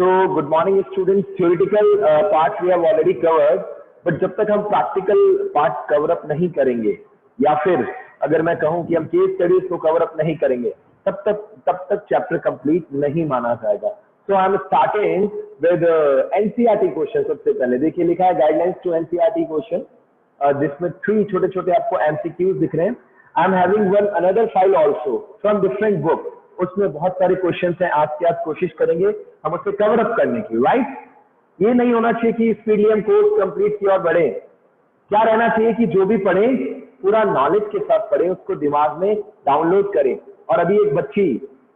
So good morning students. Theoretical part we have already covered, but जब तक हम practical part cover up नहीं करेंगे या फिर अगर मैं कहूँ कि हम case studies को cover up नहीं करेंगे तब तक chapter complete नहीं माना जाएगा. So I am starting with NCERT question. सबसे पहले देखिए लिखा है guidelines to NCERT question. जिसमें 3 छोटे-छोटे आपको MCQs दिख रहे हैं. I am having one another file also from different book. उसमें बहुत सारे क्वेश्चंस हैं. आज के आज कोशिश करेंगे हम उससे कवर अप करने की. राइट, ये नहीं होना चाहिए कि स्पीडली हम कोर्स कंप्लीट की और बढ़े. क्या रहना चाहिए कि जो भी पढ़े पूरा नॉलेज के साथ पढ़े, उसको दिमाग में डाउनलोड करें. और अभी एक बच्ची,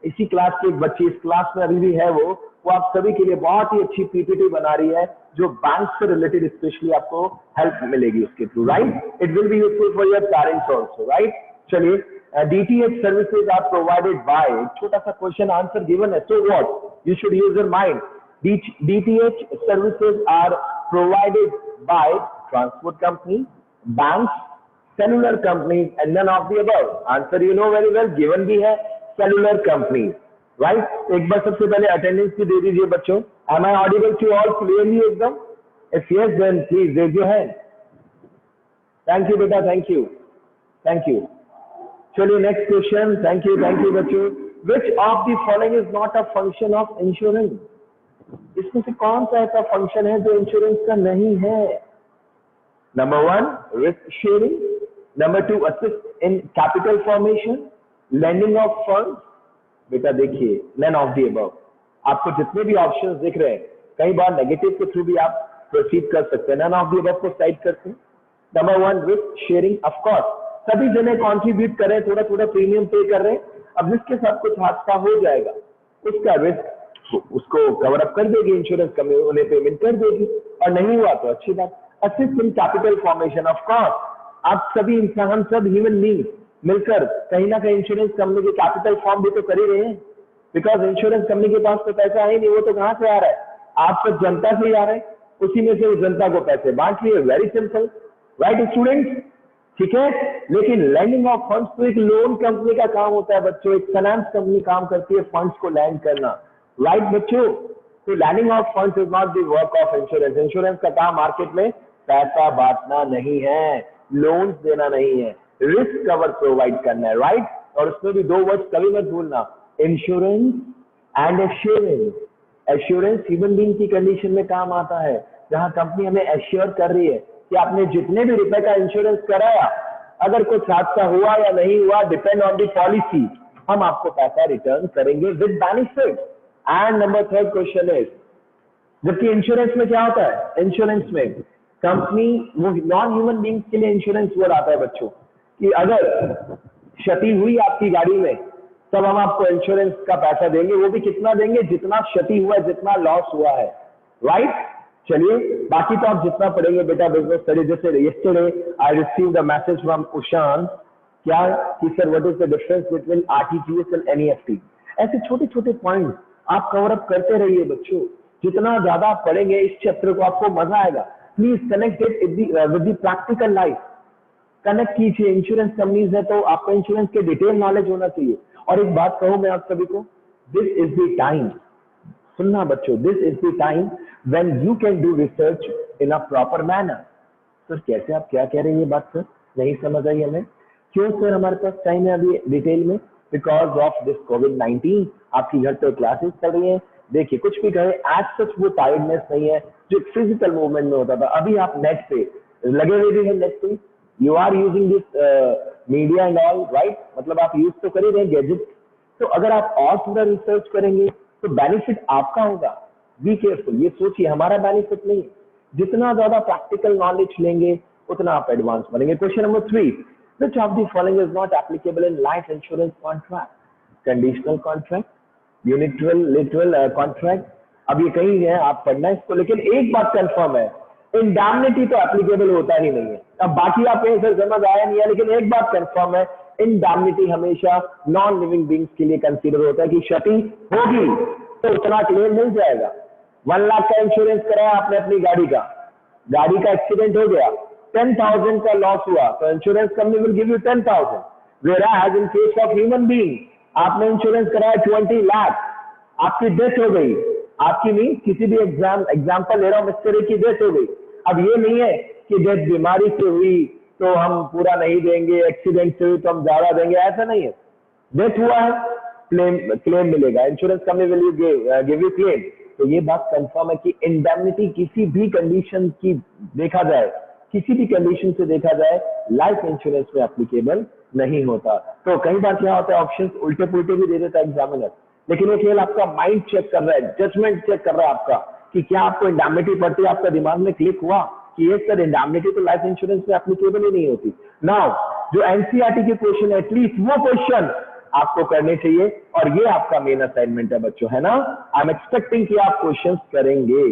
इसी क्लास की एक बच्ची इस क्लास में अभी भी है, वो आप सभी के लिए बहुत ही अच्छी पीपीटी बना रही है जो बैंक से रिलेटेड स्पेशली आपको हेल्प मिलेगी उसके through. Right, it will be useful for your parents also. Right, चलिए DTH services are provided by, छोटा सा क्वेश्चन आंसर गिवन है, so what you should use your mind. DTH services are provided by transport companies, banks, cellular companies and none of the above. Answer you know very well, given भी है cellular companies. Right, एक बार सबसे पहले attendance भी दे दीजिए बच्चों. Am I audible to all clearly एकदम? If yes, then please raise your hand. Thank you बेटा, thank you, thank you. चलिए नेक्स्ट क्वेश्चन. थैंक यू बच्चों. Which of the following is not a function of insurance? इसमें से कौन सा ऐसा function है जो इंश्योरेंस का नहीं है? Number 1 risk sharing, number 2 assist in capital formation, lending of funds. बेटा देखिए नन ऑफ द अबव. आपको जितने भी ऑप्शंस दिख रहे हैं कई बार नेगेटिव के थ्रू भी आप प्रोसीड कर सकते हैं. नन ऑफ द अबव को साइड करते हैं. Number 1 risk sharing, of course सभी जने कॉन्ट्रीब्यूट कर रहे हैं, थोड़ा प्रीमियम पे कर रहे हैं. अब जिसके साथ कुछ हादसा हो जाएगा उसका रिस्क उसको कवर अप कर देगी इंश्योरेंस कंपनी, उन्हें पेमेंट कर देगी. और नहीं हुआ तो अच्छी बात. Assist in capital formation, of course आप सभी इंसान, हम सब ह्यूमन बीइंग मिलकर कहीं ना कहीं इंश्योरेंस कंपनी के कैपिटल फॉर्म भी तो कर ही रहे हैं. बिकॉज इंश्योरेंस कंपनी के पास तो पैसा है नहीं, वो तो कहाँ से आ रहा है? आपको जनता से ही आ रहा है. उसी में से उस जनता को पैसे बांट लिए. Very simple. राइट स्टूडेंट्स, ठीक है. लेकिन लैंडिंग ऑफ फंड्स तो एक लोन कंपनी का काम होता है बच्चों. एक फाइनेंस कंपनी काम करती है फंड्स को लैंड करना. राइट बच्चों, तो lending of funds is not the work of insurance. Insurance का काम मार्केट में पैसा बांटना नहीं है, लोन्स देना नहीं है, रिस्क कवर प्रोवाइड करना है. राइट, और उसमें भी 2 वर्ड कभी मत भूलना, insurance and assurance. Assurance human being की कंडीशन में काम आता है, जहां कंपनी हमें एश्योर कर रही है कि आपने जितने भी रुपए का इंश्योरेंस कराया, अगर कुछ हादसा हुआ या नहीं हुआ, डिपेंड ऑन दी पॉलिसी, हम आपको पैसा रिटर्न करेंगे with benefit. And number 3 question is, जबकि इंश्योरेंस में क्या होता है? इंश्योरेंस में कंपनी वो नॉन ह्यूमन बीइंग्स के लिए इंश्योरेंस वो आता है बच्चों कि अगर क्षति हुई आपकी गाड़ी में तब हम आपको इंश्योरेंस का पैसा देंगे. वो भी कितना देंगे? जितना क्षति हुआ, जितना लॉस हुआ है. राइट, चलिए बाकी तो आप जितना पढ़ेंगे बेटा बिजनेस स्टडी. जैसे yesterday I received a message from Ushan, क्या कि sir what is the difference between RTGS and NEFT. ऐसे छोटे छोटे पॉइंट्स आप कवर अप करते रहिए बच्चों. जितना ज्यादा आप पढ़ेंगे इस चैप्टर को आपको मजा आएगा. Please connect it with the practical life. Connect कीजिए. इंश्योरेंस कंपनीज है तो आपको इंश्योरेंस के डिटेल नॉलेज होना चाहिए. और एक बात कहूं मैं आप सभी को, दिस इज द टाइम, सुनना बच्चों, this is the time when you can do research in a proper manner. Sir कैसे, आप क्या कह रहे हैं ये बात सर? नहीं समझ आई हमें. क्यों सर हमारे पास टाइम है अभी डिटेल में? बिकॉज ऑफ दिस कोविड-19. आपकी घर पे क्लासेस चल रही हैं. देखिए कुछ भी कहे एज सच वो टायर्डनेस नहीं है जो फिजिकल मूवमेंट में होता था. अभी आप नेट पे लगे हुए भी हैं, नेट पे you are using this media and all. Right, मतलब आप यूज तो कर ही रहे हैं गैजेट. तो अगर आप और थोड़ा रिसर्च करेंगे तो बेनिफिट आपका होगा. Be careful. ये सोचिए हमारा बेनिफिट नहीं है. जितना ज्यादा प्रैक्टिकल नॉलेज लेंगे उतना आप एडवांस बनेंगे. Question number 3, which of the following is not applicable in life insurance contract? Conditional contract, unilateral contract. अब ये कहीं है, आप पढ़ना इसको. लेकिन एक बात कंफर्म है, इंडैम्निटी तो एप्लीकेबल होता ही नहीं है. अब बाकी आप सर समझ आया नहीं है, लेकिन एक बात कंफर्म है, इंडैम्निटी हमेशा नॉन लिविंग बीइंग्स के लिए कंसीडर होता है कि क्षति होगी तो उतना क्लेम मिल जाएगा. 1 लाख का इंश्योरेंस कराया आपने अपनी गाड़ी का एक्सीडेंट हो गया, 10,000 का लॉस हुआ तो insurance company will give you 10,000. Whereas in case of human being, आपने इंश्योरेंस कराया 20 लाख, आपकी डेथ हो गई आपकी मीन किसी भी एग्जाम्पल ले रहा हूं, मिस्टर ए की डेथ हो गई, अब ये नहीं है कि डेथ बीमारी से हुई तो हम पूरा नहीं देंगे, एक्सीडेंट से हुई तो हम ज्यादा देंगे, ऐसा नहीं है। डेथ हुआ है, क्लेम मिलेगा, insurance company will give you claim. तो ये बात कंफर्म है कि इंडेमनिटी किसी भी कंडीशन की देखा जाए, किसी भी कंडीशन से देखा जाए, लाइफ इंश्योरेंस में एप्लीकेबल नहीं होता। तो कई बार क्या होता है, ऑप्शंस उल्टे पुल्टे भी दे देता है एग्जामिनर, लेकिन वो केवल आपका माइंड चेक कर रहा है, जजमेंट चेक कर रहा है आपका, कि क्या आपको इंडेमनिटी पड़ती है, आपका दिमाग में क्लिक हुआ कि ये सर इंडेमनिटी तो लाइफ इंश्योरेंस में एप्लीकेबल ही नहीं होती। नाउ जो एनसीईआरटी के क्वेश्चन है, एटलीस्ट वो क्वेश्चन आपको करने चाहिए, और ये आपका मेन असाइनमेंट है बच्चों, है ना। आई एम एक्सपेक्टिंग कि आप क्वेश्चंस करेंगे,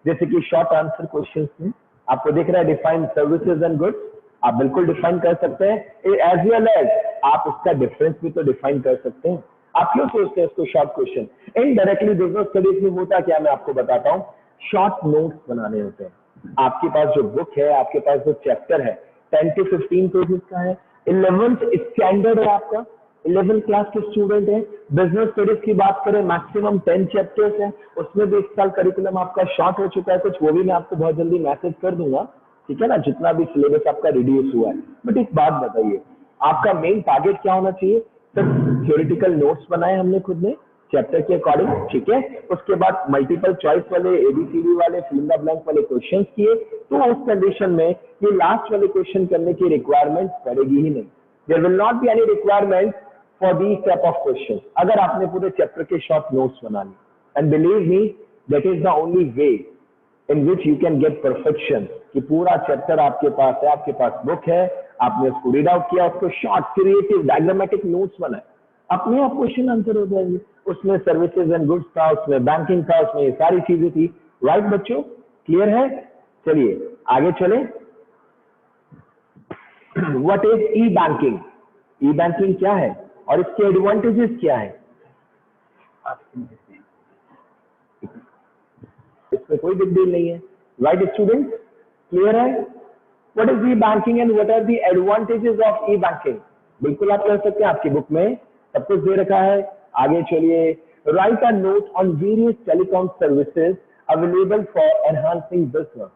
जैसे कि शॉर्ट आंसर क्वेश्चंस में आपको दिख रहा है डिफाइन सर्विसेज एंड गुड्स, आप बिल्कुल डिफाइन कर सकते हैं, एज वेल एज आप उसका डिफरेंस भी तो डिफाइन कर सकते हैं। आप क्यों सोचते हैं इसको short question? Indirectly business studies में होता क्या, मैं आपको बताता हूँ, शॉर्ट नोट्स बनाने होते हैं। आपके पास जो बुक है, आपके पास जो चैप्टर है 10 से 15 पेजेस का है, 11th स्टैंडर्ड है आपका, 11th क्लास के स्टूडेंट है, बिजनेस स्टडीज की बात करें मैक्सिमम 10 चैप्टर्स हैं, उसमें भी इस साल करिकुलम आपका शॉर्ट हो चुका है कुछ, वो भी मैं आपको बहुत जल्दी मैसेज कर दूंगा, ठीक है ना, जितना भी सिलेबस आपका रिड्यूस हुआ है। बट एक बात बताइए, आपका मेन टारगेट क्या होना चाहिए? सर थ्योरेटिकल नोट्स बनाए हमने खुद ने चैप्टर के अकॉर्डिंग, ठीक है, उसके बाद मल्टीपल चॉइस वाले, एबीसीडी वाले, फिल इन द ब्लैंक वाले क्वेश्चंस किए, तो उस कंडीशन में ये लास्ट वाले क्वेश्चन करने की रिक्वायरमेंट पड़ेगी ही नहीं। There will not be any requirement for these type of question, अगर आपने पूरे चैप्टर के शॉर्ट नोट्स बना लिए। And believe me, that is the only way in which you can get perfection, कि पूरा चैप्टर आपके पास है, आपके पास बुक है, आपने उसको रीड आउट किया, उसको शॉर्ट क्रिएटिव डायग्रामेटिक नोट्स बनाए, अपने आप क्वेश्चन आंसर हो जाएंगे। उसमें सर्विसेज एंड गुड्स था, उसमें बैंकिंग था, उसमें ये सारी चीजें थी। राइट बच्चों, क्लियर है? चलिए आगे चले। What is e banking? E banking क्या है और इसके एडवांटेजेस क्या है? इसमें कोई बिग डील नहीं है। राइट स्टूडेंट, क्लियर है? What is e banking and what are the advantages of e banking? बिल्कुल आप कह सकते हैं, आपकी बुक में सब कुछ दे रखा है। आगे चलिए, right a note on various telecom services available for enhancing business.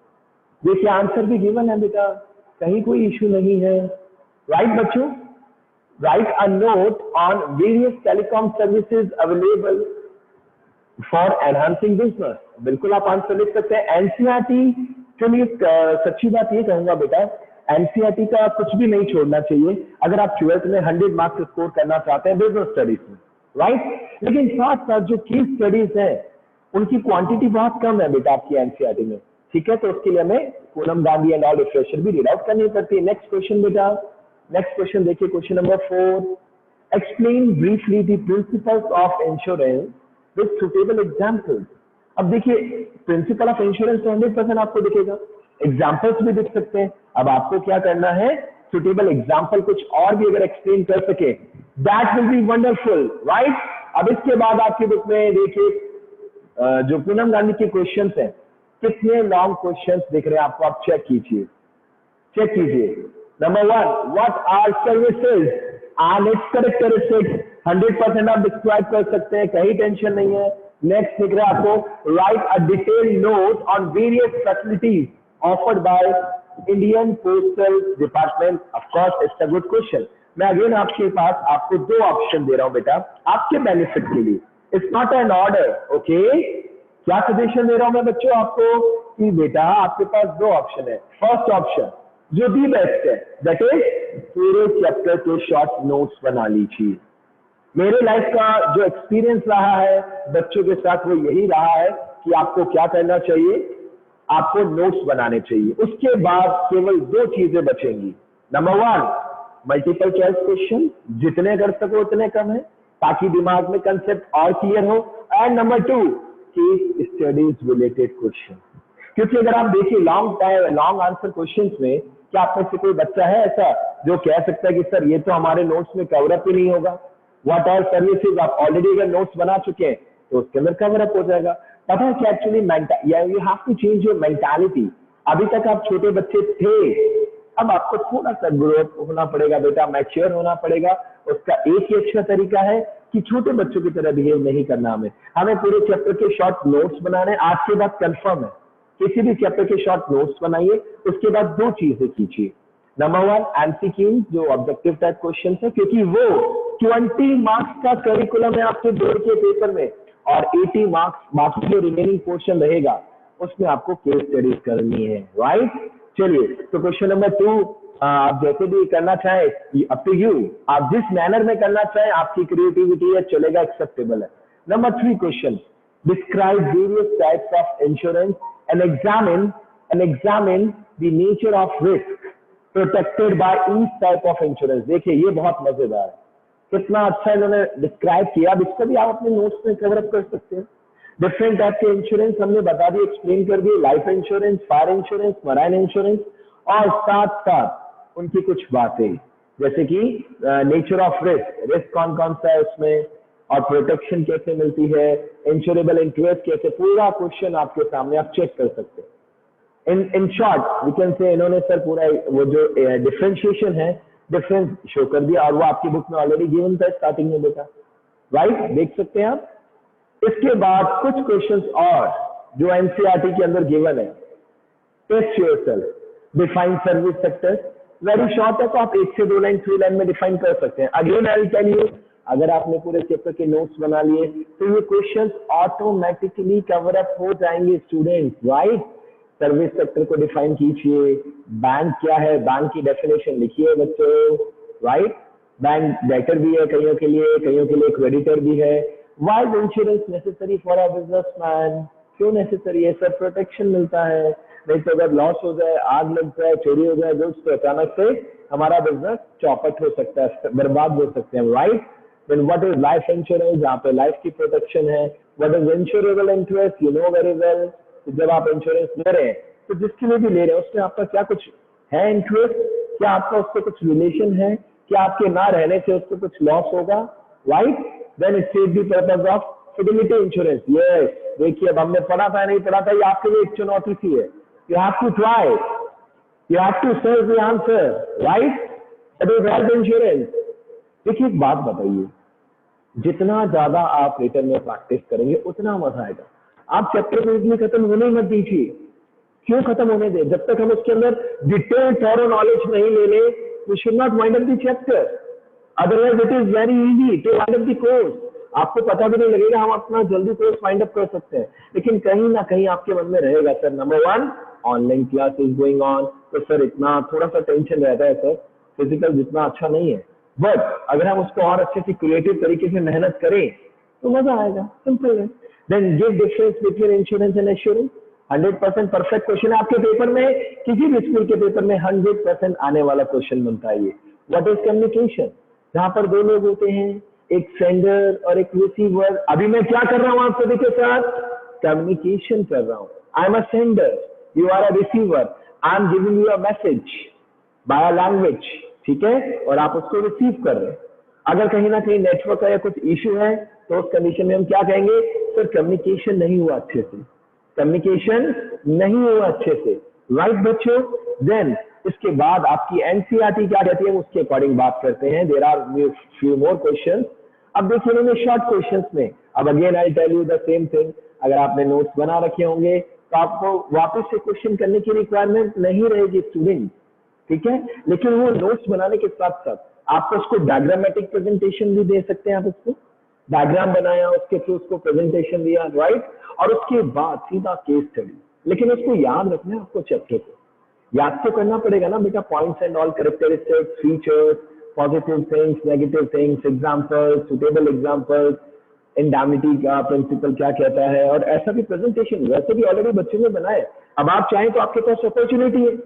देखिए आंसर भी गिवन है बेटा, कहीं कोई इश्यू नहीं है। राइट बच्चों, right a note on various telecom services available for enhancing business, बिल्कुल आप आंसर लिख सकते हैं। एनसीईआरटी, चलिए सच्ची बात ये कहूंगा बेटा, एनसीईआरटी का कुछ भी नहीं छोड़ना चाहिए अगर आप 12th में 100 मार्क्स स्कोर करना चाहते हैं बिजनेस स्टडीज में, राइट। लेकिन साथ साथ जो केस स्टडीज है उनकी क्वांटिटी बहुत कम है बेटा आपकी एनसीईआरटी में, ठीक है, तो उसके लिए हमें Poonam Gandhi and all refresher भी रीड आउट करनी पड़ती है। नेक्स्ट क्वेश्चन बेटा, नेक्स्ट क्वेश्चन देखिए, question number 4, explain briefly the principles of insurance with suitable examples. अब देखिए प्रिंसिपल ऑफ इंश्योरेंस तो 100% आपको दिखेगा, एग्जाम्पल्स भी दिख सकते हैं। अब आपको क्या करना है, सुटेबल एग्जाम्पल कुछ और भी अगर एक्सप्लेन कर सके, that will be wonderful, right. अब इसके बाद आपकी बुक में देखिए जो पूनम गांधी के क्वेश्चंस हैं, कितने लॉन्ग क्वेश्चंस दिख रहे हैं आपको, आप चेक कीजिए, चेक कीजिए। Number 1, what are services and its characteristics, 100% आप डिस्क्राइब कर सकते हैं, कहीं टेंशन नहीं है। नेक्स्ट दिख रहा है आपको, right a detailed note on various facilities offered by Indian postal department. Of course it's a good question. मैं अगेन आपके पास आपको 2 ऑप्शन दे रहा हूं बेटा आपके बेनिफिट के लिए, it's not an order, okay. क्या सजेशन दे रहा हूं मैं बच्चों आपको कि बेटा आपके पास 2 ऑप्शन है। फर्स्ट ऑप्शन जो दी बेस्ट है, दैट इज पूरे चैप्टर के शॉर्ट नोट्स बना लीजिए। मेरे लाइफ का जो एक्सपीरियंस रहा है बच्चों के साथ वो यही रहा है कि आपको क्या करना चाहिए, आपको नोट्स बनाने चाहिए। उसके बाद केवल 2 चीजें बचेंगी। नंबर 1, मल्टीपल चॉइस क्वेश्चन, जितने कर सको उतने कम है ताकि दिमाग में कंसेप्ट और क्लियर हो। And number 2, case studies related question, क्योंकि अगर आप देखिए लॉन्ग आंसर क्वेश्चंस में, क्या आप में से कोई बच्चा है ऐसा जो कह सकता है कि सर ये तो हमारे नोट्स में कवर अप ही नहीं होगा। व्हाट आर सर्विसेज, आप ऑलरेडी अगर नोट्स बना चुके हैं तो उसके अंदर कवर अप हो जाएगा। पता है कि actually you have to change your mentality. अभी तक आप छोटे बच्चे थे, अब आपको थोड़ा सा ग्रो होना पड़ेगा बेटा, मैच्योर होना पड़ेगा। उसका एक ही अच्छा तरीका है कि छोटे बच्चों की तरह बिहेव नहीं करना हमें पूरे चैप्टर के शॉर्ट नोट्स बनाने। आज के बाद कंफर्म है, किसी भी चैप्टर के शॉर्ट नोट्स बनाइए, उसके बाद दो चीजें कीजिए। नंबर 1 एमसीक्यू जो ऑब्जेक्टिव टाइप क्वेश्चन है, क्योंकि वो 20 मार्क्स का करिकुलम है आपके बोर्ड के पेपर में, और 80 मार्क्स बाकी जो रिमेनिंग पोर्शन रहेगा उसमें आपको केस स्टडीज करनी है, राइट। चलिए, तो क्वेश्चन नंबर 2 आप जैसे भी करना चाहे अप टू यू, आप जिस मैनर में करना चाहे, आपकी क्रिएटिविटी है, चलेगा, एक्सेप्टेबल है। Number 3 question, describe various types of insurance and examine the nature of risk protected by each type of insurance. देखिए ये बहुत मजेदार है, कितना अच्छा इन्होंने डिस्क्राइब किया। अब इसको भी आप अपने नोट्स में कवर अप कर सकते हैं। डिफरेंट टाइप के इंश्योरेंस हमने बता दिए, एक्सप्लेन कर दिए, life insurance, fire insurance, marine insurance, और साथ साथ उनकी कुछ बातें जैसे कि नेचर ऑफ रिस्क कौन कौन सा है उसमें, और प्रोटेक्शन कैसे मिलती है, इंश्योरेबल इंटरेस्ट कैसे, पूरा क्वेश्चन आपके सामने आप चेक कर सकते हैं। In short we can say इन्होंने सर पूरा वो जो डिफरेंशिएशन है, डिफरेंस शो कर दिया, और वो आपकी बुक में ऑलरेडी गिवन था स्टार्टिंग में बेटा, राइट, देख सकते हैं आप। इसके बाद कुछ क्वेश्चंस और जो एनसीईआरटी के अंदर गिवन है। Test yourself, define service sector, very short है तो आप 1 से 2 लाइन 3 लाइन में डिफाइन कर सकते हैं। Again I will tell you, अगर आपने पूरे चैप्टर के नोट्स बना लिए तो ये क्वेश्चंस ऑटोमेटिकली कवर अप हो जाएंगे स्टूडेंट्स, राइट। सर्विस सेक्टर को डिफाइन कीजिए, बैंक क्या है, बैंक की डेफिनेशन लिखिए बच्चों, राइट। बैंक डेटर भी है कईयों के लिए क्रेडिटर भी है। Why is insurance necessary for a businessman, क्यों नेसेसरी है सर, प्रोटेक्शन मिलता है, नहीं तो अगर लॉस हो जाए, आग लग जाए, चोरी हो जाए गुड्स, तो अचानक से हमारा बिजनेस चौपट हो सकता है, बर्बाद हो सकते हैं, right. Then what is life insurance, जहाँ पे लाइफ की प्रोटेक्शन है। What is insurable interest, you know very well, जब आप इंश्योरेंस ले रहे हैं तो जिसके लिए भी ले रहे हैं उसमें आपका क्या कुछ है इंटरेस्ट, क्या आपका उससे कुछ रिलेशन है, क्या आपके ना रहने से उसको कुछ लॉस होगा, right. Then it says the purpose of fidelity insurance. Yes, देखिए अब हमने पढ़ा था नहीं पढ़ा था, ये आपके लिए एक चुनौती सी है। You have to try. You have to search the answer, right? That is health insurance. देखिए एक बात बताइए, जितना ज्यादा आप रिटर्न में प्रैक्टिस करेंगे उतना मजा आएगा। आप चैप्टर को इतनी खत्म होने मत दीजिए। क्यों खत्म होने दे, जब तक हम उसके अंदर डिटेल थॉरो नॉलेज नहीं ले ले, we should not wind up the chapter. Otherwise it is very easy to wind up the course. आपको पता भी नहीं लगेगा, हम अपना जल्दी कोर्स फाइंड अप कर सकते हैं, लेकिन कहीं ना कहीं आपके मन में रहेगा sir number 1 online class is going on, तो सर इतना थोड़ा सा टेंशन रहता है सर, फिजिकल जितना अच्छा नहीं है, बट अगर हम उसको और अच्छे से क्रिएटिव तरीके से मेहनत करें तो मजा आएगा, सिंपल है। Then give difference between insurance and assurance, 100% perfect question है आपके पेपर में, किसी भी स्कूल के पेपर में 100% आने वाला क्वेश्चन बनता है ये। व्हाट इज कम्युनिकेशन, जहां पर दो लोग होते हैं, एक सेंडर और एक रिसीवर। अभी मैं क्या कर रहा हूं आप सभी के साथ, कम्युनिकेशन कर रहा हूं। I am a sender, you are a receiver, I am giving you a message by a language, ठीक है, और आप उसको रिसीव कर रहे हैं। अगर कहीं ना कहीं नेटवर्क का या कुछ इश्यू है तो उस कंडीशन में हम क्या कहेंगे, सर कम्युनिकेशन नहीं हुआ अच्छे से, कम्युनिकेशन नहीं हुआ अच्छे से, राइट बच्चों। देन इसके बाद आपकी एनसीईआरटी क्या कहती है उसके अकॉर्डिंग बात करते हैं। There are few more questions. अब देखिए इन्होंने शॉर्ट क्वेश्चंस में, अब again I tell you the same thing, अगर आपने नोट्स बना रखे होंगे तो आपको वापस से क्वेश्चन करने की रिक्वायरमेंट नहीं रहेगी स्टूडेंट, ठीक है, लेकिन वो नोट्स बनाने के साथ साथ आपको उसको डायग्रामेटिक प्रेजेंटेशन भी दे सकते हैं। आप उसको डायग्राम बनाया, उसके थ्रू उसको प्रेजेंटेशन दिया, राइट, और उसके बाद सीधा केस स्टडी। लेकिन उसको याद रखना है, आपको चैप्टर को याद तो करना पड़ेगा ना बेटा, points and all, characteristics, features, positive things, negative things, examples, suitable examples, indemnity का प्रिंसिपल क्या कहता है, और ऐसा भी प्रेजेंटेशन वैसे भी ऑलरेडी बच्चों ने बनाए। अब आप चाहें तो आपके पास अपॉर्चुनिटी है,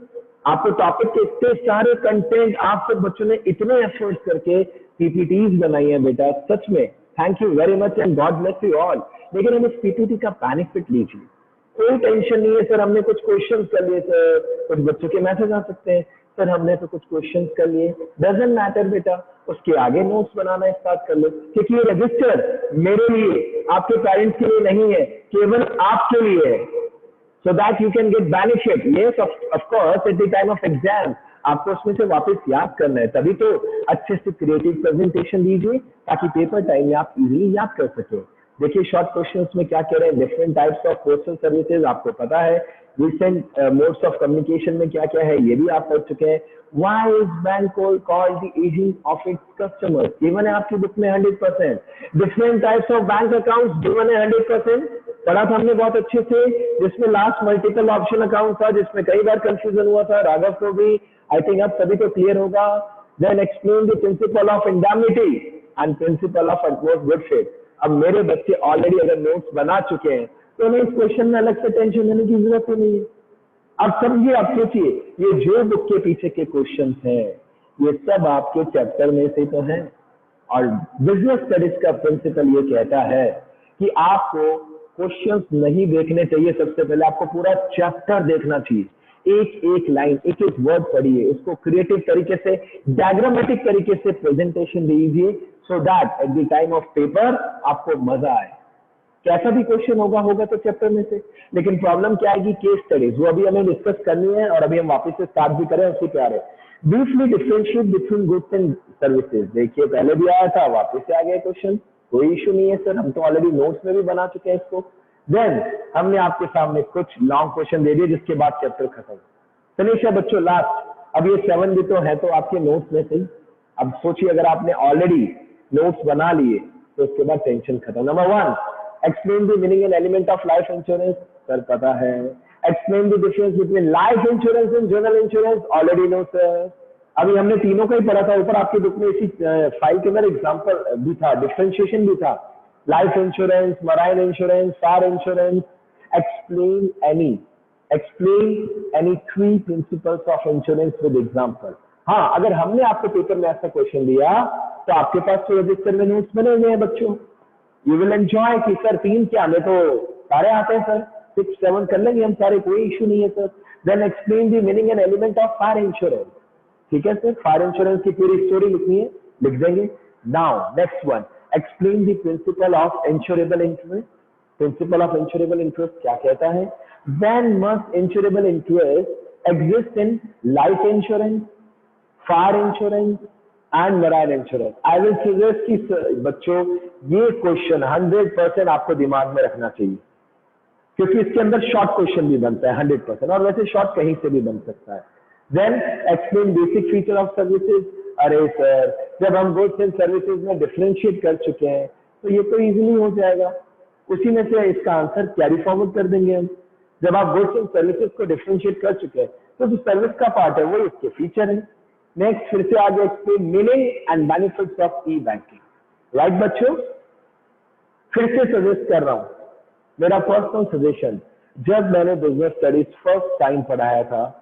आपको टॉपिक के इतने सारे कंटेंट आप सब बच्चों ने इतने एफर्ट्स करके पीपीटीज बनाई है बेटा, सच में thank you very much and God bless you all. लेकिन हम इस पीपीटी का बेनिफिट लीजिए, कोई टेंशन नहीं है सर, हमने कुछ क्वेश्चंस कर लिए सर, कुछ बच्चों के मैसेज आ सकते हैं सर, हमने तो कुछ क्वेश्चंस कर लिए, डजंट मैटर बेटा, उसके आगे नोट्स बनाना स्टार्ट कर लो, क्योंकि ये रजिस्टर मेरे लिए, आपके पेरेंट्स के लिए नहीं है, केवल आपके लिए है, so that you can get benefit. Yes, of course, at the time of exam, आपको उसमें से वापस याद करना है, तभी तो अच्छे से क्रिएटिव प्रेजेंटेशन दीजिए ताकि पेपर टाइम में आप इजीली याद कर सके। देखिए शॉर्ट क्वेश्चंस में क्या कह रहे हैं, different types of postal services आपको पता है, रिसेंट मोड्स ऑफ कम्युनिकेशन में क्या क्या है ये भी आप पढ़ चुके हैं। Why is bank called the agent of its customers? given है आपकी बुक में 100%। Different types of bank accounts given है 100%, पढ़ा था हमने बहुत अच्छे से, जिसमें लास्ट मल्टीपल ऑप्शन अकाउंट था जिसमें कई बार कंफ्यूजन हुआ था, राघव को भी, आई थिंक अब सभी को क्लियर होगा। Then explain the principle of indemnity and principle of utmost good faith. अब मेरे बच्चे ऑलरेडी अगर नोट्स बना चुके हैं तो उन्हें इस क्वेश्चन में अलग से टेंशन लेने की जरूरत ही नहीं है। अब समझिए, आप सोचिए, ये जो बुक के पीछे के क्वेश्चन हैं ये सब आपके चैप्टर में से तो हैं, और बिजनेस स्टडीज का प्रिंसिपल ये कहता है कि आपको क्वेश्चंस नहीं देखने चाहिए, सबसे पहले आपको पूरा चैप्टर देखना चाहिए, एक एक लाइन एक एक वर्ड पढ़िए, उसको क्रिएटिव तरीके से डायग्रामेटिक तरीके से प्रेजेंटेशन दीजिए, so that at the time of paper आपको मजा आए। कैसा भी क्वेश्चन होगा तो चैप्टर में से, लेकिन प्रॉब्लम क्या आएगी, केस स्टडीज, वो अभी हमें डिस्कस करनी है और अभी हम वापस से स्टार्ट भी करें उसी पे आ रहे हैं। Briefly differentiate between goods and services, देखिए पहले भी आया था, वापस से आ गया क्वेश्चन, कोई इशू नहीं है सर, हम तो ऑलरेडी नोट्स में भी बना चुके हैं इसको। देन हमने आपके सामने कुछ लॉन्ग क्वेश्चन दे दिए जिसके बाद चैप्टर खत्म। फिनिश है बच्चों लास्ट, अब ये 7 भी तो है तो आपके नोट्स में से। अब सोचिए अगर आपने ऑलरेडी नोट्स बना लिए तो उसके बाद टेंशन खत्म। Number 1, explain the meaning and element of life insurance, sir पता है। Explain the difference between life insurance and general insurance, already know sir. अभी हमने तीनों का ही पढ़ा था, ऊपर आपकी बुक में इसी फाइल के अंदर एग्जांपल भी था, डिफरेंशिएशन भी था, life insurance, marine insurance, fire insurance. Explain any 3 principles of insurance with example. हाँ, अगर हमने आपको पेपर में ऐसा क्वेश्चन दिया तो आपके पास तो रजिस्टर में नोट्स बने हुए हैं बच्चों, यू विल एंजॉय कि सर 3 क्या, हमें तो सारे आते हैं सर, 6, 7 कर लेंगे हम सारे, कोई इशू नहीं है sir. Then explain the meaning and element of fire insurance, ठीक है सर, फायर इंश्योरेंस की पूरी स्टोरी लिखनी है, लिख देंगे। Now next one, explain the principle of insurable interest. Principle of insurable interest क्या कहता है, when must insurable interest exist in life insurance, fire insurance and marine insurance. I will suggest कि बच्चों ये क्वेश्चन 100% आपको दिमाग में रखना चाहिए, क्योंकि इसके अंदर शॉर्ट क्वेश्चन भी बनता है 100%, और वैसे शॉर्ट कहीं से भी बन सकता है। Then explain basic feature of services. अरे सर, जब हम गुड्स एंड सर्विसेज में डिफरेंशिएट कर चुके हैं तो ये तो इजीली हो जाएगा, उसी में से इसका आंसर कैरी फॉरवर्ड कर देंगे हम। जब आप गुड्स एंड सर्विसेज को डिफरेंशिएट कर चुके हैं तो जो सर्विस का पार्ट है वो इसके फीचर है। नेक्स्ट फिर से आगे explain meaning and benefits of e banking. Right बच्चों, फिर से सजेस्ट कर रहा हूं, मेरा पर्सनल सजेशन, जब मैंने बिजनेस स्टडीज फर्स्ट टाइम पढ़ाया था,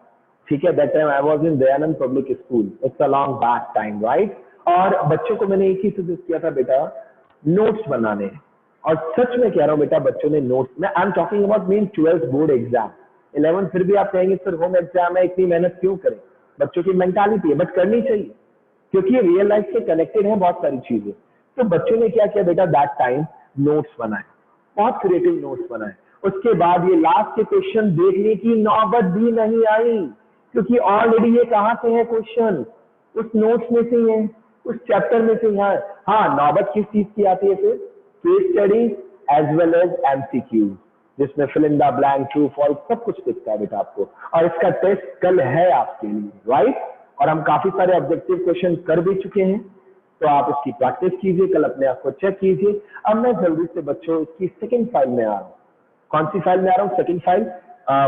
ठीक है, that time I was in Dayanand public school, it's a long back time, right. और बच्चों को मैंने एक ही सजेस्ट किया था, बेटा नोट्स बनाने, और सच में कह रहा हूं बेटा, बच्चों ने नोट्स, मैं I am talking about mean 12th board exam, 11th फिर भी आप कहेंगे सर होम एग्जाम है, इतनी मेहनत क्यों करें, बच्चों की मेंटालिटी है, बट करनी चाहिए क्योंकि ये रियल लाइफ से कनेक्टेड है बहुत सारी चीजें। तो बच्चों ने क्या किया बेटा, दैट टाइम नोट्स बनाए, बहुत क्रिएटिव नोट्स बनाए। उसके बाद ये लास्ट के क्वेश्चन देखने की नौबत भी नहीं आई, क्योंकि ऑलरेडी ये कहां से है क्वेश्चन, उस नोट्स में से ही है, उस चैप्टर में से ही है। हाँ, नौबत किस चीज की आती है फिर, case studies as well as MCQ, जिसमें fill in the blank, true false सब कुछ दिखता है बेटा आपको, और इसका टेस्ट कल है आपके लिए, राइट। और हम काफी सारे ऑब्जेक्टिव क्वेश्चन कर भी चुके हैं, तो आप इसकी प्रैक्टिस कीजिए, कल अपने आप को चेक कीजिए। अब मैं जल्दी से बच्चों इसकी सेकंड फाइल में आ रहा हूँ। कौन सी फाइल में आ रहा हूँ, सेकंड फाइल,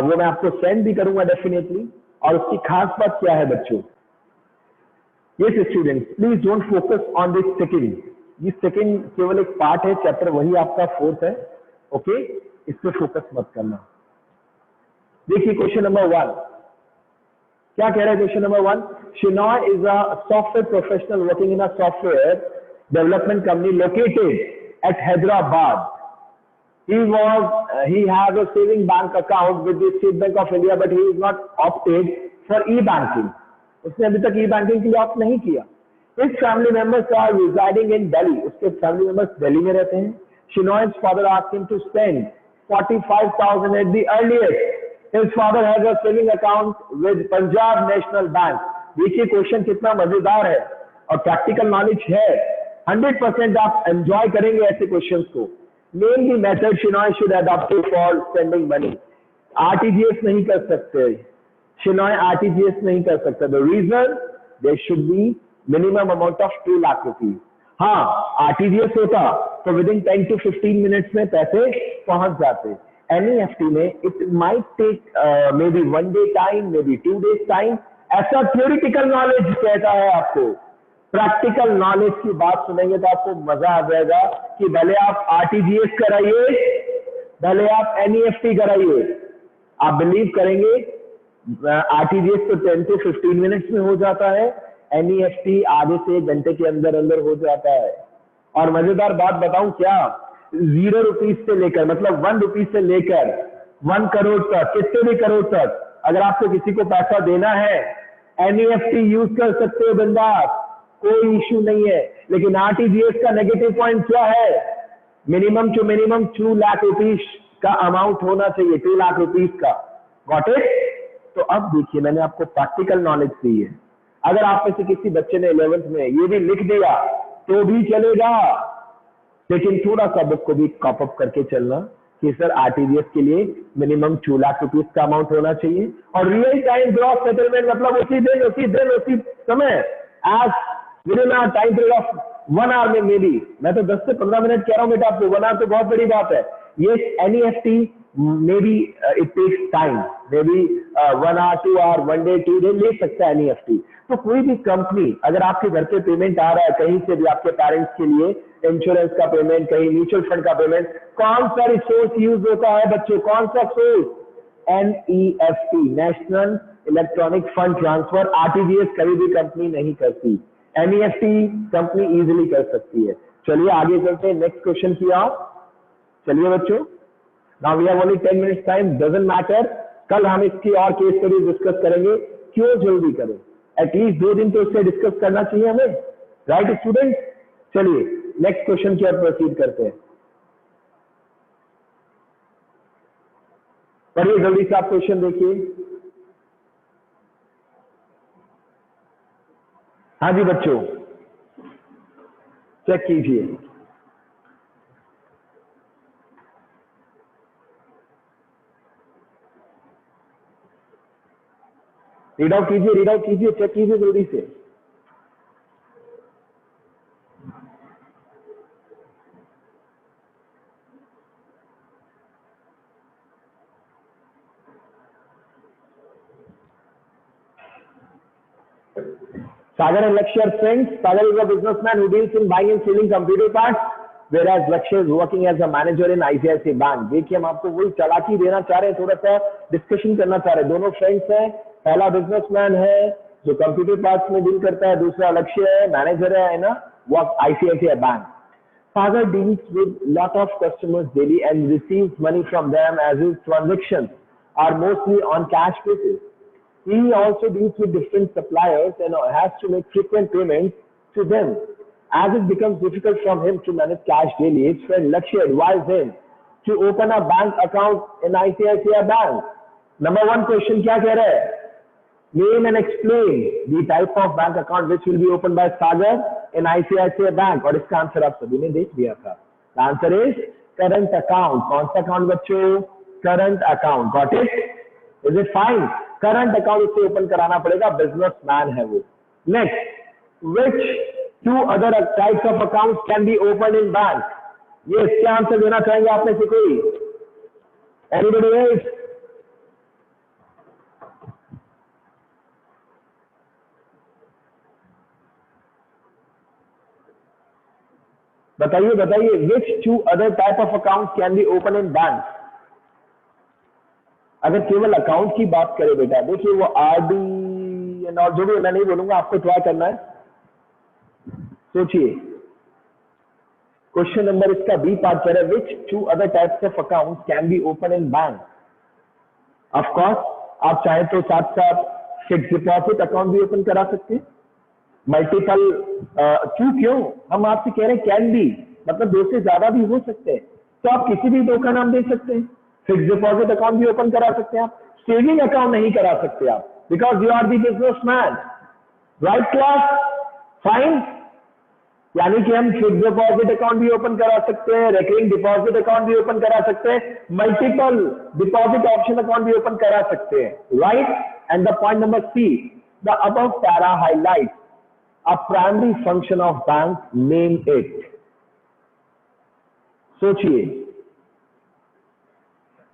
वो मैं आपको सेंड भी करूंगा डेफिनेटली। और उसकी खास बात क्या है बच्चों, yes students, please don't focus on this second, ये सेकंड केवल एक पार्ट है, चैप्टर वही आपका 4th है, ओके, इस पे फोकस मत करना। देखिए क्वेश्चन नंबर 1 क्या कह रहा है, question number 1, Shinoy is a software professional working in a software development company located at Hyderabad. He has a saving bank account with the State Bank of India, but he is not opted for e-banking. उसने अभी तक e-banking के लिए opt नहीं किया। His family members are residing in Delhi. उसके family members Delhi में रहते हैं। Shinoy's father asked him to spend 45,000 at the earliest. His father has a saving account with Punjab National Bank. देखिए क्वेश्चन कितना मजेदार है और प्रैक्टिकल नॉलेज है। 100% आप एंजॉय करेंगे ऐसे क्वेश्चंस को। Name the method Shenoy should adopt for sending money. RTGS नहीं कर सकते, शिनॉय आरटीजीएस नहीं कर सकता। The reason there should be minimum amount of 2 lakh rupees. हाँ, आरटीजीएस होता तो विद इन 10 to 15 मिनट्स में पैसे पहुंच जाते। एनईएफटी में it might take may be 1 day time, may be 2 days time. ऐसा थ्योरेटिकल नॉलेज कहता है आपको। प्रैक्टिकल नॉलेज की बात सुनेंगे तो आपको मजा आ जाएगा कि भले आप आरटीजीएस कराइए, भले आप एनईएफटी कराइए, आप बिलीव करेंगे आरटीजीएस तो 10 to 15 मिनट्स में हो जाता है, एनईएफटी आधे से 1 घंटे के अंदर अंदर हो जाता है। और मजेदार बात बताऊं क्या, 0 रुपीज से लेकर मतलब 1 रुपीज से लेकर 1 करोड़ तक, कितने भी करोड़ तक अगर आपको किसी को पैसा देना है एनईएफटी यूज कर सकते हो बिंदास, कोई इश्यू नहीं है। लेकिन आरटीजीएस का नेगेटिव पॉइंट क्या है, minimum to minimum 2 lakh rupees का अमाउंट होना चाहिए, 2 लाख रुपीज का। Got it? तो अब देखिए मैंने आपको प्रैक्टिकल नॉलेज दी है। अगर आप में से किसी बच्चे ने 11th में ये भी लिख दिया तो भी चलेगा, लेकिन थोड़ा सा बुक को भी कॉप अप करके चलना कि सर आरटीजीएस के लिए मिनिमम 2 लाख रुपीज का अमाउंट होना चाहिए। और रियल टाइम ग्रॉस सेटलमेंट मतलब उसी दिन उसी समय, as within a time period of 1 hour में। मे बी मैं तो 10 से 15 मिनट कह रहा हूं बेटा आपको, 1 hour तो बहुत बड़ी बात है। ये NEFT may be it takes time, may be 1 hour 2 hour 1 day 2 day ले सकता है एनईएफटी। तो कोई भी कंपनी अगर आपके घर पे पेमेंट आ रहा है कहीं से भी, आपके पेरेंट्स के लिए इंश्योरेंस का पेमेंट, कहीं म्यूचुअल फंड का पेमेंट, कौन सा रिसोर्स यूज होता है बच्चों, कौन सा source? NEFT, national electronic fund transfer. RTGS कभी भी कंपनी नहीं करती, एनईएफटी कंपनी इजीली कर सकती है। चलिए आगे चलते हैं नेक्स्ट क्वेश्चन की ओर। चलिए बच्चों, now we have only 10 minutes time, doesn't matter. कल हम इसकी और केस स्टडीज डिस्कस करेंगे। क्यों जल्दी करें, एटलीस्ट 2 दिन तो इससे डिस्कस करना चाहिए हमें, राइट स्टूडेंट? चलिए नेक्स्ट क्वेश्चन की ओर प्रोसीड करते हैं। पढ़िए जल्दी से आप क्वेश्चन देखिए। हाँ जी बच्चों, चेक कीजिए। रीड आउट कीजिए, चेक कीजिए जल्दी से। Sagar and Lakshya are friends. Sagar is a businessman who deals in buying and selling computer parts, whereas Lakshya is working as a manager in ICICI Bank. देखिए हम आपको वही चालाकी देना चाह रहे हैं, थोड़ा सा डिस्कशन करना चाह रहे हैं। दोनों फ्रेंड्स हैं, पहला बिजनेसमैन है जो कंप्यूटर पार्ट्स में डील करता है, दूसरा लक्ष्य है, मैनेजर है ना, work ICICI Bank. Sagar deals with lot of customers daily and receives money from them as his transactions are mostly on cash basis. He also deals with different suppliers and has to make frequent payments to them. As it becomes difficult for him to manage cash daily, his friend Lakshya advised him to open a bank account in ICICI Bank. Number 1 question क्या कह रहा है? Name and explain the type of bank account which will be opened by Sagar in ICICI Bank. और इसका answer आप सभी ने देख लिया था। The answer is current account. कौन सा अकाउंट बच्चों? Current account. Got it? Is it fine? Current account उससे ओपन कराना पड़ेगा, बिजनेसमैन है वो। Next, which 2 other types of accounts can be opened in bank? ये इसका आंसर देना चाहेंगे आप में से कोई? Anybody else? बताइए विच 2 other type of accounts can be opened in bank? अगर केवल अकाउंट की बात करें बेटा, देखिए वो आरडी और जो भी मैं नहीं बोलूंगा, आपको ट्राई करना है। सोचिए, क्वेश्चन नंबर इसका बी पार्ट कह रहा है विच 2 other types of accounts can be opened in bank? Of course आप चाहे तो साथ साथ फिक्स डिपॉजिट अकाउंट भी ओपन करा सकते हैं, मल्टीपल क्यों हम आपसे कह रहे हैं कैन बी, मतलब 2 से ज्यादा भी हो सकते हैं। तो आप किसी भी 2 का नाम दे सकते हैं। फिक्स डिपॉजिट अकाउंट भी ओपन करा सकते हैं आप, सेविंग अकाउंट नहीं करा सकते आप, because you are the businessman. Right class? Fine. यानी कि हम फिक्स डिपॉजिट अकाउंट भी ओपन करा सकते हैं, रेकरिंग डिपॉजिट अकाउंट भी ओपन करा सकते हैं, मल्टीपल डिपॉजिट ऑप्शन अकाउंट भी ओपन करा सकते हैं, right? And the point number C, the above para highlight a primary function of bank, name it. सोचिए,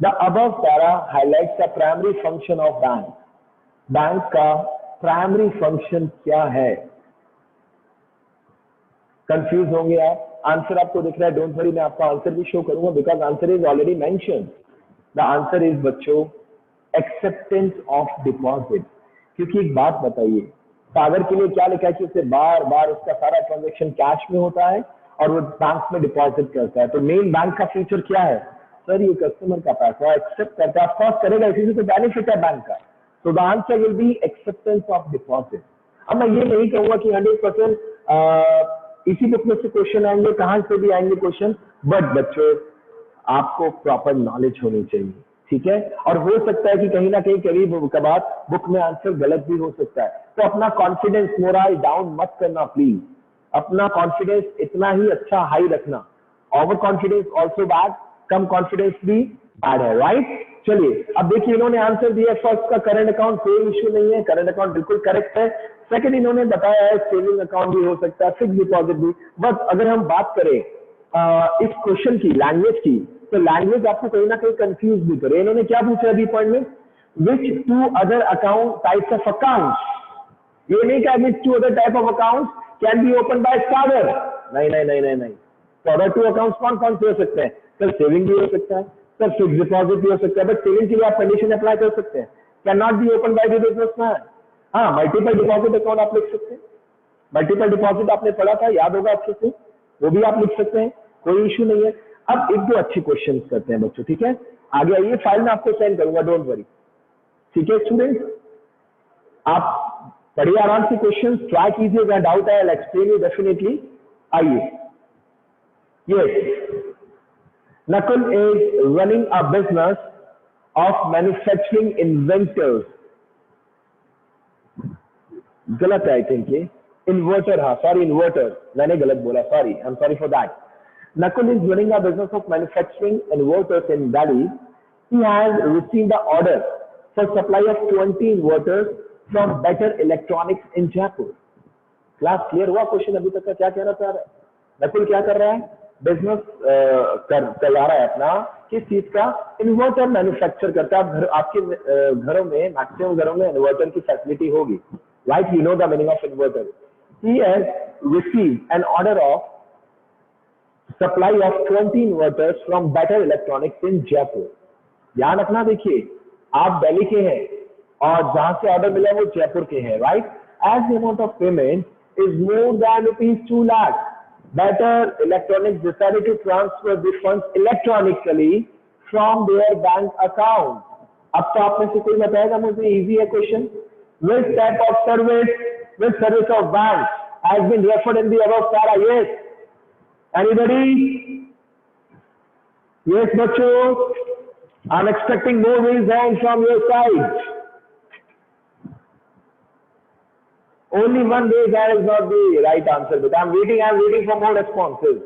the above para highlights the primary function of bank. Bank का primary function क्या है? Confuse होंगे आप? Answer आपको दिख रहा है, डोंट वरी, मैं आपको आंसर भी शो करूंगा because answer is already mention. The answer is बच्चों एक्सेप्टेंस ऑफ डिपॉजिट। क्योंकि एक बात बताइए, सागर के लिए क्या लिखा है कि उसे बार बार उसका सारा ट्रांजेक्शन कैश में होता है और वो बैंक में डिपॉजिट करता है। तो मेन बैंक का फीचर क्या है? सर ये कस्टमर का पैसा एक्सेप्ट करता है, ऑफकोर्स करेगा, इसी से तो बेनिफिट है बैंक का। तो the answer will be acceptance of deposit. अब मैं ये नहीं कहूंगा कि 100% इसी बुक में से क्वेश्चन आएंगे, कहां से भी आएंगे क्वेश्चन, बट बच्चों आपको प्रॉपर नॉलेज होनी चाहिए, ठीक है? और हो सकता है कि कहीं ना कहीं कभी कभार बुक में आंसर गलत भी हो सकता है। तो अपना कॉन्फिडेंस, मोरल डाउन मत करना प्लीज। अपना कॉन्फिडेंस इतना ही अच्छा हाई रखना। ओवर कॉन्फिडेंस ऑल्सो बैड, कम कॉन्फिडेंस भी बैड है, राइट? चलिए अब देखिए, इन्होंने आंसर दिया फर्स्ट का करंट अकाउंट, कोई इश्यू नहीं है, करंट अकाउंट बिल्कुल करेक्ट है। सेकंड इन्होंने बताया है सेविंग अकाउंट भी हो सकता है, फिक्स डिपॉजिट भी। बट अगर हम बात करें इस क्वेश्चन की लैंग्वेज की, तो लैंग्वेज आपको कहीं ना कहीं कंफ्यूज भी करे। इन्होंने क्या पूछा अभी पॉइंट में? Which two other account types of accounts? ये नहीं कहा which two other type of accounts can be open by Sagar. नहीं नहीं नहीं नहीं नहीं। तो अदर टू अकाउंट्स कौन कौन से हो सकते हैं? सर सेविंग भी हो सकता है, सर फिक्स डिपॉजिट भी हो सकता है, बट सेविंग के लिए आप कंडीशन अप्लाई कर सकते हैं, can not be open by the businessman. हाँ, मल्टीपल डिपॉजिट अकाउंट आप लिख सकते हैं, मल्टीपल डिपॉजिट आपने पढ़ा था, याद होगा अच्छे से, वो भी आप लिख सकते हैं, कोई इश्यू नहीं है। अब एक दो अच्छे क्वेश्चन करते हैं बच्चों, ठीक है? आगे आइए, फाइल में आपको सेंड करूंगा, डोंट वरी, ठीक है स्टूडेंट? आप पढ़िए आराम से, क्वेश्चन ट्राई कीजिएगा, डाउट है आई एक्सप्लेन यू डेफिनेटली। आइए, yes, Nakul is running a business of manufacturing inventors. गलत है आई थिंक ये, इन्वर्टर, हाँ सॉरी इन्वर्टर, मैंने गलत बोला, sorry, I am sorry for that. Nakul is running a business of manufacturing inverters in Delhi. He has received the order for supply of 20 inverters from Better Electronics in Jaipur. Class clear हुआ? Question अभी तक का क्या कहना चाह रहा है? नकुल क्या कर रहा है? बिजनेस चला रहा है अपना, किस चीज का? इन्वर्टर मैन्युफैक्चर करता है। आपके घरों में, मैक्सिमम घरों में इन्वर्टर की फैसिलिटी होगी, right? You know the meaning of inverter. He has received an order of supply of 20 inverters from better electronics in Jaipur. ध्यान रखना, देखिए आप दिल्ली के हैं और जहां से ऑर्डर मिला वो जयपुर के हैं, right? As the amount of payment is more than ₹2 lakh. Better Electronics decided to transfer the funds electronically from their bank account. अब तो आप में से कोई बताएगा मुझे, इजी है question. Which type of service of bank has been referred in the above para? Yes. Anybody? Yes, बच्चों, I'm expecting more raised hand from your side. Only one raised hand is not the right answer, but I'm waiting for more responses.